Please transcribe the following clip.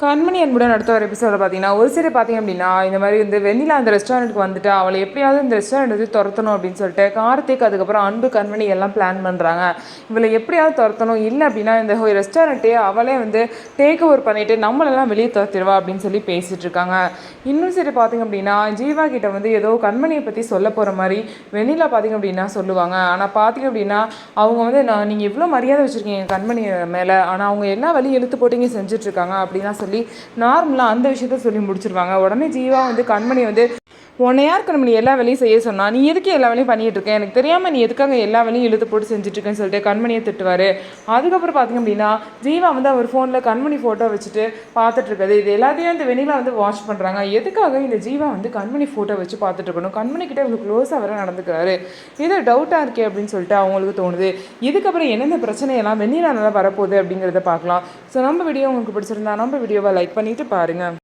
கண்மணி அன்புடன் அடுத்த ஒரு எபிசோட பார்த்தீங்கன்னா, ஒரு சிலர் பார்த்தீங்க அப்படின்னா, இந்த மாதிரி வந்து வெண்ணிலா அந்த ரெஸ்டாரண்ட்டுக்கு வந்துட்டு அவளை எப்படியாவது இந்த ரெஸ்டாரண்ட் வந்து துரத்தணும் அப்படின்னு சொல்லிட்டு கார்த்திக் அதுக்கப்புறம் அன்பு கண்மணி எல்லாம் பிளான் பண்ணுறாங்க. இவளை எப்படியாவது துரத்தணும், இல்லை அப்படின்னா இந்த ரெஸ்டாரண்ட்டே அவளே வந்து டேக் ஓவர் பண்ணிட்டு நம்மளெல்லாம் வெளியே துரத்திடுவா அப்படின்னு சொல்லி பேசிட்டு இருக்காங்க. இன்னும் சரி பார்த்தீங்க அப்படின்னா, ஜீவா கிட்ட வந்து ஏதோ கண்மணியை பற்றி சொல்ல போகிற மாதிரி வெண்ணிலா பார்த்தீங்க அப்படின்னா சொல்லுவாங்க. ஆனால் பார்த்தீங்க அப்படின்னா அவங்க வந்து நீங்கள் இவ்வளோ மரியாதை வச்சுருக்கீங்க கண்மணி மேலே, ஆனால் அவங்க எல்லா வழியும் இழுத்து போட்டிங்க செஞ்சுட்ருக்காங்க அப்படின்னா சொல்லி நார்மலாக அந்த விஷயத்த சொல்லி முடிச்சிருவாங்க. உடனே ஜீவா வந்து கண்மணி வந்து உன்னை யார் கண்மணி எல்லா வேலையும் செய்ய சொன்னா, நீ எதுக்கு எல்லா வேலையும் பண்ணிட்டு இருக்கேன், எனக்கு தெரியாமல் நீ எதுக்காக எல்லா வேலையும் இழுத்து போட்டு செஞ்சுட்ருக்கேன்னு சொல்லிட்டு கண்மணியை திட்டுவார். அதுக்கப்புறம் பார்த்திங்க அப்படின்னா ஜீவா வந்து அவர் ஃபோனில் கண்மணி ஃபோட்டோ வச்சுட்டு பார்த்துட்டு இருக்காது. இது எல்லாத்தையும் இந்த வெண்ணிலா வந்து வாட்ச் பண்ணுறாங்க. எதுக்காக இந்த ஜீவா வந்து கண்மணி ஃபோட்டோ வச்சு பார்த்துட்டு இருக்கணும், கண்மணி கிட்ட இவ்வளோ க்ளோஸாக வர நடந்துக்கிறாரு, இது டவுட்டாக இருக்கே அப்படின்னு சொல்லிட்டு அவங்களுக்கு தோணுது. இதுக்கப்புறம் என்னென்ன பிரச்சனையெல்லாம் வெண்ணிலானால வரப்போகுது அப்படிங்கிறத பார்க்கலாம். ஸோ நம்ம வீடியோ உங்களுக்கு பிடிச்சிருந்தா நம்ம வீடியோவை லைக் பண்ணிவிட்டு பாருங்கள்.